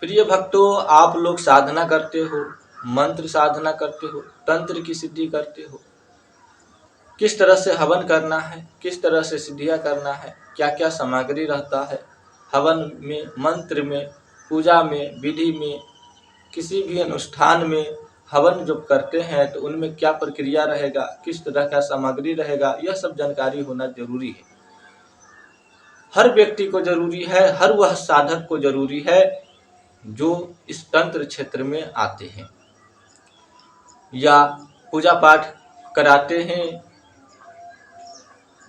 प्रिय भक्तों, आप लोग साधना करते हो, मंत्र साधना करते हो, तंत्र की सिद्धि करते हो। किस तरह से हवन करना है, किस तरह से सिद्धियां करना है, क्या क्या सामग्री रहता है हवन में, मंत्र में, पूजा में, विधि में, किसी भी अनुष्ठान में हवन जब करते हैं तो उनमें क्या प्रक्रिया रहेगा, किस तरह का सामग्री रहेगा, यह सब जानकारी होना जरूरी है। हर व्यक्ति को जरूरी है, हर वह साधक को जरूरी है जो इस तंत्र क्षेत्र में आते हैं या पूजा पाठ कराते हैं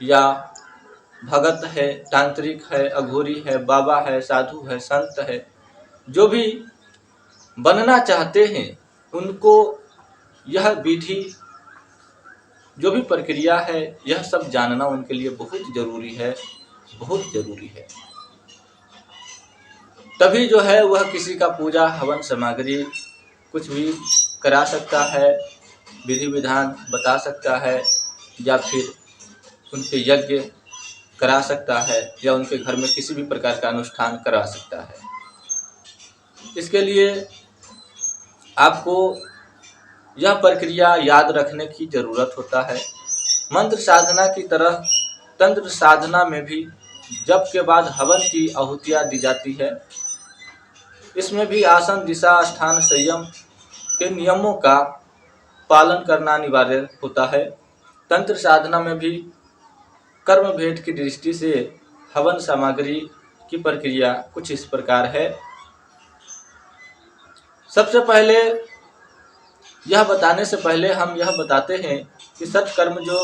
या भगत है, तांत्रिक है, अघोरी है, बाबा है, साधु है, संत है, जो भी बनना चाहते हैं उनको यह विधि, जो भी प्रक्रिया है, यह सब जानना उनके लिए बहुत जरूरी है, बहुत जरूरी है। तभी जो है वह किसी का पूजा हवन सामग्री कुछ भी करा सकता है, विधि विधान बता सकता है, या फिर उनके यज्ञ करा सकता है, या उनके घर में किसी भी प्रकार का अनुष्ठान करा सकता है। इसके लिए आपको यह प्रक्रिया याद रखने की जरूरत होता है। मंत्र साधना की तरह तंत्र साधना में भी जप के बाद हवन की आहुतियाँ दी जाती है। इसमें भी आसन, दिशा, स्थान, संयम के नियमों का पालन करना अनिवार्य होता है। तंत्र साधना में भी कर्म भेद की दृष्टि से हवन सामग्री की प्रक्रिया कुछ इस प्रकार है। सबसे पहले यह बताने से पहले हम यह बताते हैं कि सत्कर्म जो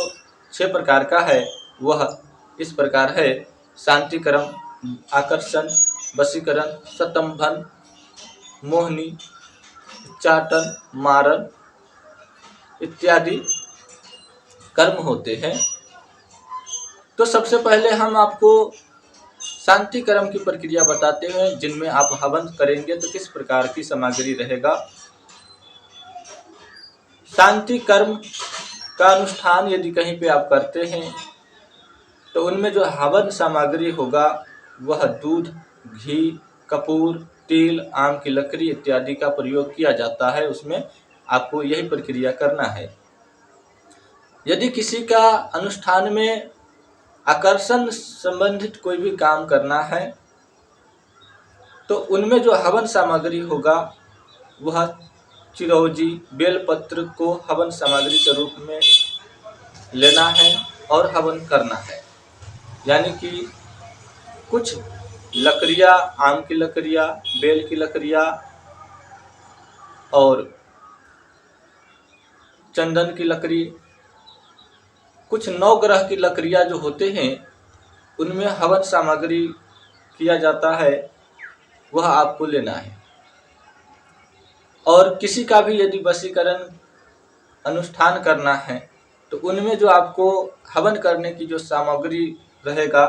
6 प्रकार का है वह इस प्रकार है: शांति कर्म, आकर्षण, वशीकरण, सतंभन, मोहनी, उच्चाटन, मारण इत्यादि कर्म होते हैं। तो सबसे पहले हम आपको शांति कर्म की प्रक्रिया बताते हैं, जिनमें आप हवन करेंगे तो किस प्रकार की सामग्री रहेगा। शांति कर्म का अनुष्ठान यदि कहीं पे आप करते हैं तो उनमें जो हवन सामग्री होगा वह दूध, घी, कपूर, तिल, आम की लकड़ी इत्यादि का प्रयोग किया जाता है। उसमें आपको यही प्रक्रिया करना है। यदि किसी का अनुष्ठान में आकर्षण संबंधित कोई भी काम करना है तो उनमें जो हवन सामग्री होगा वह चिरौंजी, बेलपत्र को हवन सामग्री के रूप में लेना है और हवन करना है। यानी कि कुछ लकड़ियाँ, आम की लकड़ियाँ, बेल की लकड़ियाँ और चंदन की लकड़ी, कुछ 9 ग्रह की लकड़ियाँ जो होते हैं उनमें हवन सामग्री किया जाता है, वह आपको लेना है। और किसी का भी यदि वशीकरण अनुष्ठान करना है तो उनमें जो आपको हवन करने की जो सामग्री रहेगा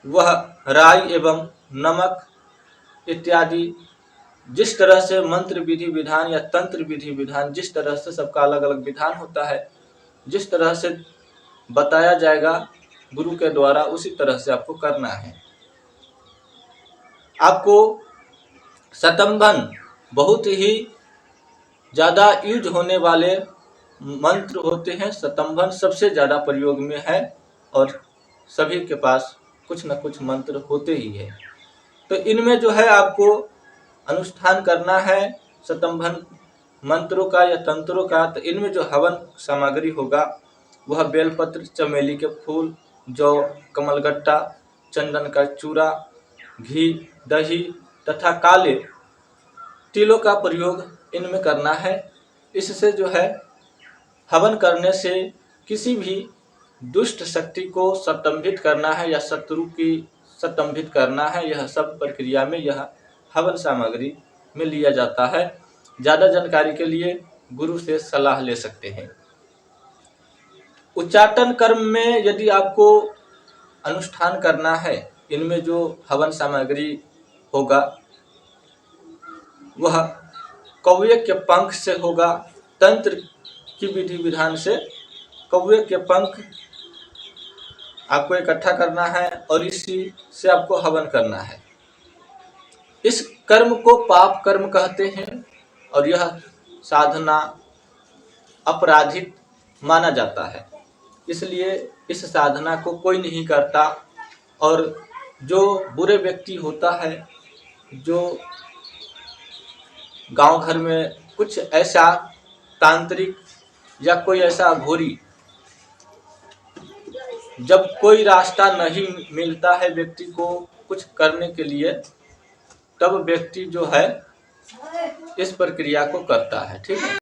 वह राई एवं नमक इत्यादि, जिस तरह से मंत्र विधि विधान या तंत्र विधि विधान, जिस तरह से सबका अलग अलग विधान होता है, जिस तरह से बताया जाएगा गुरु के द्वारा, उसी तरह से आपको करना है। आपको सतंभन, बहुत ही ज़्यादा यूज होने वाले मंत्र होते हैं, सतंभन सबसे ज़्यादा प्रयोग में है और सभी के पास कुछ न कुछ मंत्र होते ही है। तो इनमें जो है आपको अनुष्ठान करना है सतंभन मंत्रों का या तंत्रों का। तो इनमें जो हवन सामग्री होगा वह बेलपत्र, चमेली के फूल, जौ, कमलगट्टा, चंदन का चूरा, घी, दही तथा काले तिलों का प्रयोग इनमें करना है। इससे जो है हवन करने से किसी भी दुष्ट शक्ति को सतंभित करना है या शत्रु की सतंभित करना है। यह सब प्रक्रिया में यह हवन सामग्री में लिया जाता है। ज़्यादा जानकारी के लिए गुरु से सलाह ले सकते हैं। उच्चाटन कर्म में यदि आपको अनुष्ठान करना है, इनमें जो हवन सामग्री होगा वह कौवे के पंख से होगा। तंत्र की विधि विधान से कौवे के पंख आपको इकट्ठा करना है और इसी से आपको हवन करना है। इस कर्म को पाप कर्म कहते हैं और यह साधना अपराधिक माना जाता है। इसलिए इस साधना को कोई नहीं करता। और जो बुरे व्यक्ति होता है, जो गांव घर में कुछ ऐसा तांत्रिक या कोई ऐसा घोरी, जब कोई रास्ता नहीं मिलता है व्यक्ति को कुछ करने के लिए, तब व्यक्ति जो है इस प्रक्रिया को करता है। ठीक है।